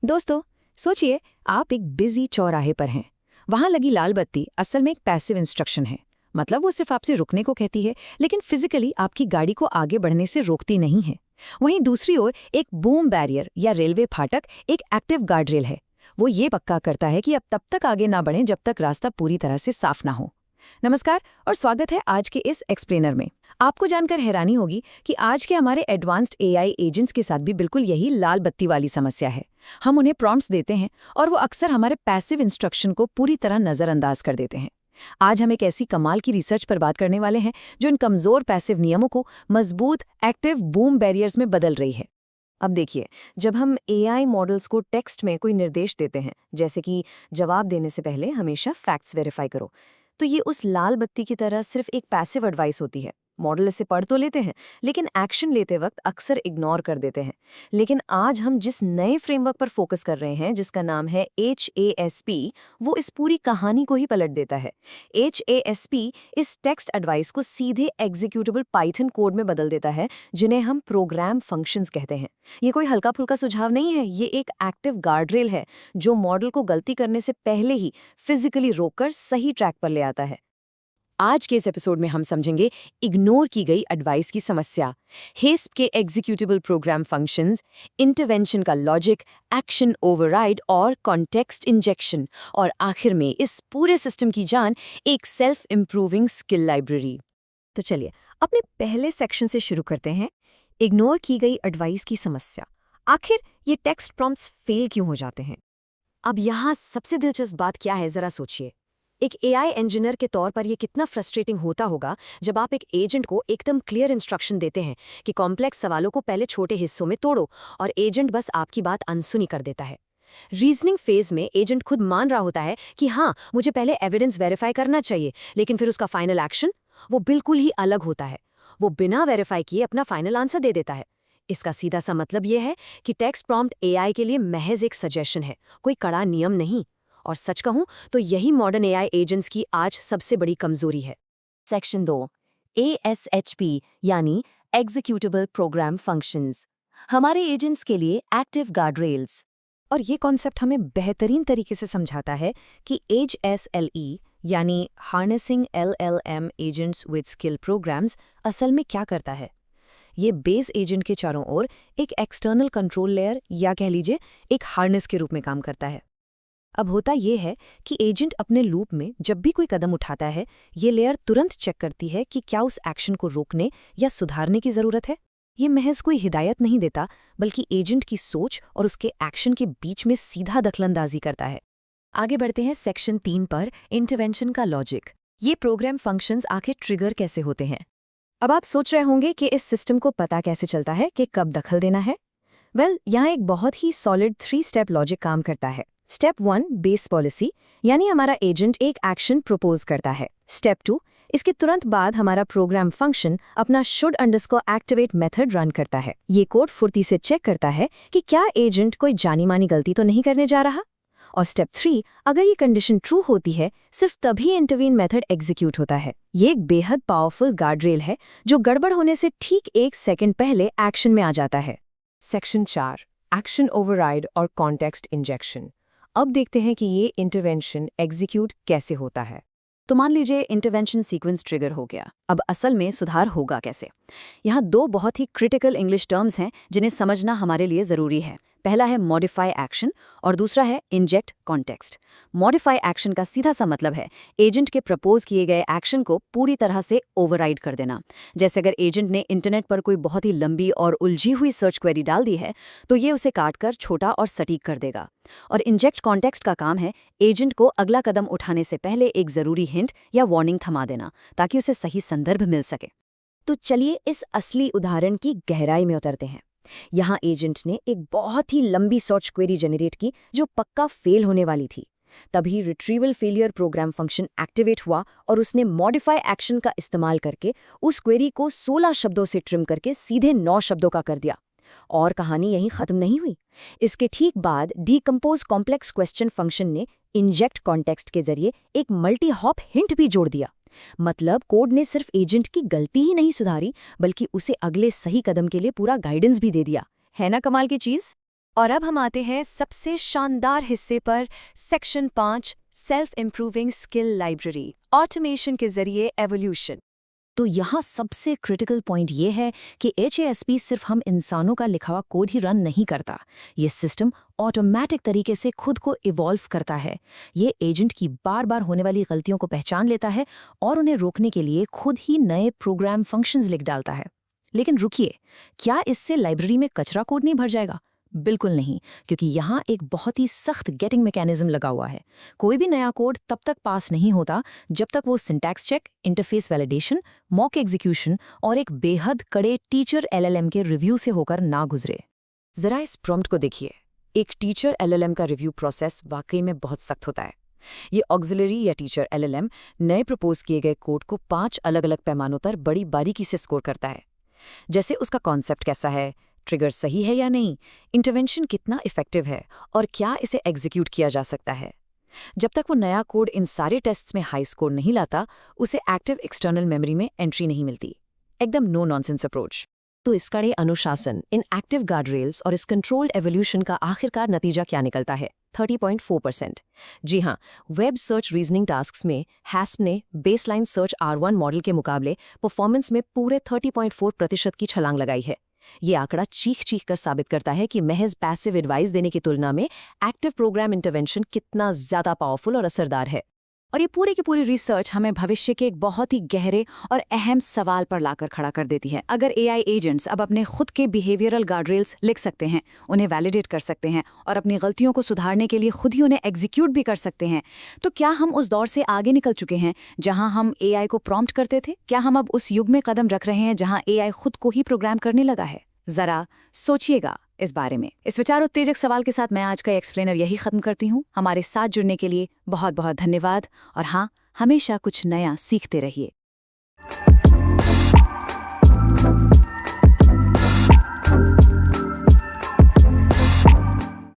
दोस्तों, सोचिए आप एक बिजी चौराहे पर हैं। वहां लगी लाल बत्ती असल में एक पैसिव इंस्ट्रक्शन है। मतलब वो सिर्फ आपसे रुकने को कहती है, लेकिन फिजिकली आपकी गाड़ी को आगे बढ़ने से रोकती नहीं है। वहीं दूसरी ओर एक बूम बैरियर या रेलवे फाटक एक एक्टिव गार्डरेल है। वो ये पक्का करता है कि आप तब तक आगे ना बढ़ें जब तक रास्ता पूरी तरह से साफ ना हो। नमस्कार और स्वागत है आज के इस एक्सप्लेनर में। आपको जानकर हैरानी होगी कि आज के हमारे एडवांस्ड एआई एजेंट्स के साथ भी बिल्कुल यही लाल बत्ती वाली समस्या है। हम उन्हें प्रॉम्प्ट्स देते हैं और वो अक्सर हमारे पैसिव इंस्ट्रक्शन को पूरी तरह नज़रअंदाज कर देते हैं। आज हम एक ऐसी कमाल की रिसर्च पर बात करने वाले हैं जो इन कमज़ोर पैसिव नियमों को मजबूत एक्टिव बूम बैरियर्स में बदल रही है। अब देखिए, जब हम एआई मॉडल्स को टेक्स्ट में कोई निर्देश देते हैं, जैसे कि जवाब देने से पहले हमेशा फैक्ट्स वेरीफाई करो, तो ये उस लाल बत्ती की तरह सिर्फ एक पैसिव एडवाइस होती है। मॉडल इसे पढ़ तो लेते हैं, लेकिन एक्शन लेते वक्त अक्सर इग्नोर कर देते हैं। लेकिन आज हम जिस नए फ्रेमवर्क पर फोकस कर रहे हैं, जिसका नाम है HASP, वो इस पूरी कहानी को ही पलट देता है। HASP इस टेक्स्ट एडवाइस को सीधे एग्जीक्यूटेबल पाइथन कोड में बदल देता है, जिन्हें हम प्रोग्राम फंक्शंस कहते हैं। ये कोई हल्का फुल्का सुझाव नहीं है, ये एक एक्टिव गार्डरेल है जो मॉडल को गलती करने से पहले ही फिजिकली रोककर सही ट्रैक पर ले आता है। आज के इस एपिसोड में हम समझेंगे इग्नोर की गई एडवाइस की समस्या, हेस्प के एग्जीक्यूटेबल प्रोग्राम फंक्शंस, इंटरवेंशन का लॉजिक, एक्शन ओवरराइड और कॉन्टेक्स्ट इंजेक्शन, और आखिर में इस पूरे सिस्टम की जान एक सेल्फ इंप्रूविंग स्किल लाइब्रेरी। तो चलिए अपने पहले सेक्शन से शुरू करते हैं, इग्नोर की गई एडवाइस की समस्या। आखिर ये टेक्स्ट प्रॉम्प्ट्स फेल क्यों हो जाते हैं? अब यहाँ सबसे दिलचस्प बात क्या है, जरा सोचिए। एक एआई इंजीनियर के तौर पर यह कितना फ्रस्ट्रेटिंग होता होगा जब आप एक एजेंट को एकदम क्लियर इंस्ट्रक्शन देते हैं कि कॉम्प्लेक्स सवालों को पहले छोटे हिस्सों में तोड़ो, और एजेंट बस आपकी बात अनसुनी कर देता है। रीजनिंग फेज में एजेंट खुद मान रहा होता है कि हाँ, मुझे पहले एविडेंस वेरीफाई करना चाहिए, लेकिन फिर उसका फाइनल एक्शन वो बिल्कुल ही अलग होता है। वो बिना वेरीफाई किए अपना फाइनल आंसर दे देता है। इसका सीधा सा मतलब यह है कि टेक्स्ट प्रॉम्प्ट एआई के लिए महज एक सजेशन है, कोई कड़ा नियम नहीं। और सच कहूं तो यही मॉडर्न एआई एजेंट्स की आज सबसे बड़ी कमजोरी है। सेक्शन 2, ASHP यानी एग्जीक्यूटेबल प्रोग्राम फंक्शंस, हमारे एजेंट्स के लिए एक्टिव गार्डरेल्स। और ये कॉन्सेप्ट हमें बेहतरीन तरीके से समझाता है कि HSLE यानी harnessing LLM agents with skill programs असल में क्या करता है। ये बेस एजेंट के चारों ओर एक एक्सटर्नल कंट्रोल लेयर या कह लीजिए एक हार्नेस के रूप में काम करता है। अब होता यह है कि एजेंट अपने लूप में जब भी कोई कदम उठाता है, ये लेयर तुरंत चेक करती है कि क्या उस एक्शन को रोकने या सुधारने की ज़रूरत है। ये महज कोई हिदायत नहीं देता, बल्कि एजेंट की सोच और उसके एक्शन के बीच में सीधा दखलंदाजी करता है। आगे बढ़ते हैं सेक्शन 3 पर, इंटरवेंशन का लॉजिक। ये प्रोग्राम फंक्शंस आखिर ट्रिगर कैसे होते हैं? अब आप सोच रहे होंगे कि इस सिस्टम को पता कैसे चलता है कि कब दखल देना है। यहाँ एक बहुत ही सॉलिड 3 स्टेप लॉजिक काम करता है। स्टेप 1, बेस पॉलिसी, यानी हमारा एजेंट एक एक्शन प्रपोज करता है। स्टेप 2, इसके तुरंत बाद हमारा प्रोग्राम फंक्शन अपना should underscore activate method run करता है। ये कोड फुर्ती से चेक करता है कि क्या एजेंट कोई जानी मानी गलती तो नहीं करने जा रहा। और स्टेप 3, अगर ये कंडीशन ट्रू होती है, सिर्फ तभी इंटरवीन मेथड एग्जीक्यूट होता है। ये एक बेहद पावरफुल गार्डरेल है जो गड़बड़ होने से ठीक 1 सेकंड पहले एक्शन में आ जाता है। सेक्शन 4, एक्शन ओवरराइड और कॉन्टेक्स्ट इंजेक्शन। अब देखते हैं कि ये इंटरवेंशन एग्जीक्यूट कैसे होता है। तो मान लीजिए इंटरवेंशन सीक्वेंस ट्रिगर हो गया। अब असल में सुधार होगा कैसे? यहाँ 2 बहुत ही क्रिटिकल इंग्लिश टर्म्स हैं जिन्हें समझना हमारे लिए ज़रूरी है। पहला है मॉडिफाई एक्शन और दूसरा है इंजेक्ट कॉन्टेक्स्ट। मॉडिफाई एक्शन का सीधा सा मतलब है एजेंट के प्रपोज किए गए एक्शन को पूरी तरह से ओवरराइड कर देना। जैसे अगर एजेंट ने इंटरनेट पर कोई बहुत ही लंबी और उलझी हुई सर्च क्वेरी डाल दी है, तो ये उसे काटकर छोटा और सटीक कर देगा। और इंजेक्ट कॉन्टेक्स्ट का काम है एजेंट को अगला कदम उठाने से पहले एक ज़रूरी हिंट या वार्निंग थमा देना, ताकि उसे सही संदर्भ मिल सके। तो चलिए इस असली उदाहरण की गहराई में उतरते हैं। यहाँ एजेंट ने एक बहुत ही लंबी सर्च क्वेरी जनरेट की जो पक्का फेल होने वाली थी। तभी retrieval failure program function activate हुआ और उसने मॉडिफाई एक्शन का इस्तेमाल करके उस क्वेरी को 16 शब्दों से ट्रिम करके सीधे 9 शब्दों का कर दिया। और कहानी यहीं खत्म नहीं हुई। इसके ठीक बाद डीकंपोज कॉम्प्लेक्स क्वेश्चन फंक्शन ने इंजेक्ट कॉन्टेक्स्ट के जरिए एक मल्टी हॉप हिंट भी जोड़ दिया। मतलब कोड ने सिर्फ एजेंट की गलती ही नहीं सुधारी, बल्कि उसे अगले सही कदम के लिए पूरा गाइडेंस भी दे दिया। है ना कमाल की चीज? और अब हम आते हैं सबसे शानदार हिस्से पर, section 5, self improving skill library, automation के जरिए एवोल्यूशन। तो यहाँ सबसे क्रिटिकल पॉइंट ये है कि HASP सिर्फ हम इंसानों का लिखा हुआ कोड ही रन नहीं करता। ये सिस्टम ऑटोमेटिक तरीके से खुद को इवॉल्व करता है। ये एजेंट की बार बार होने वाली गलतियों को पहचान लेता है और उन्हें रोकने के लिए खुद ही नए प्रोग्राम फंक्शंस लिख डालता है। लेकिन रुकिए, क्या इससे लाइब्रेरी में कचरा कोड नहीं भर जाएगा? बिल्कुल नहीं, क्योंकि यहाँ एक बहुत ही सख्त गेटिंग मैकेनिज्म लगा हुआ है। कोई भी नया कोड तब तक पास नहीं होता जब तक वो syntax check, interface validation, mock execution और एक बेहद कड़े टीचर LLM के रिव्यू से होकर ना गुजरे। जरा इस प्रॉम्प्ट को देखिए। एक टीचर LLM का रिव्यू प्रोसेस वाकई में बहुत सख्त होता है। ये ऑक्सिलरी या टीचर LLM नए प्रपोज किए गए कोड को 5 अलग अलग पैमानों पर बड़ी बारीकी से स्कोर करता है। जैसे उसका कॉन्सेप्ट कैसा है, ट्रिगर सही है या नहीं, इंटरवेंशन कितना इफेक्टिव है और क्या इसे एग्जीक्यूट किया जा सकता है। जब तक वो नया कोड इन सारे टेस्ट्स में हाई स्कोर नहीं लाता, उसे एक्टिव एक्सटर्नल मेमोरी में एंट्री नहीं मिलती। एकदम नो नॉनसेंस अप्रोच। तो इस कड़े अनुशासन, इन एक्टिव गार्डरेल्स और इस कंट्रोल्ड एवोल्यूशन का आखिरकार नतीजा क्या निकलता है? 30.4%। जी हाँ, वेब सर्च रीजनिंग टास्क्स में हैस्प ने बेसलाइन सर्च R1 मॉडल के मुकाबले परफॉर्मेंस में पूरे 30.4% की छलांग लगाई है। ये आंकड़ा चीख कर साबित करता है कि महज पैसिव एडवाइस देने की तुलना में एक्टिव प्रोग्राम इंटरवेंशन कितना ज्यादा पावरफुल और असरदार है। और ये पूरी की पूरी रिसर्च हमें भविष्य के एक बहुत ही गहरे और अहम सवाल पर लाकर खड़ा कर देती है। अगर AI एजेंट्स अब अपने खुद के बिहेवियरल गार्डरेल्स लिख सकते हैं, उन्हें वैलिडेट कर सकते हैं और अपनी गलतियों को सुधारने के लिए खुद ही उन्हें एग्जीक्यूट भी कर सकते हैं, तो क्या हम उस दौर से आगे निकल चुके हैं जहां हम AI को प्रॉम्प्ट करते थे? क्या हम अब उस युग में कदम रख रहे हैं जहां AI खुद को ही प्रोग्राम करने लगा है? जरा सोचिएगा इस बारे में। इस विचार उत्तेजक सवाल के साथ मैं आज का एक्सप्लेनर यही खत्म करती हूँ। हमारे साथ जुड़ने के लिए बहुत बहुत धन्यवाद और हाँ, हमेशा कुछ नया सीखते रहिए।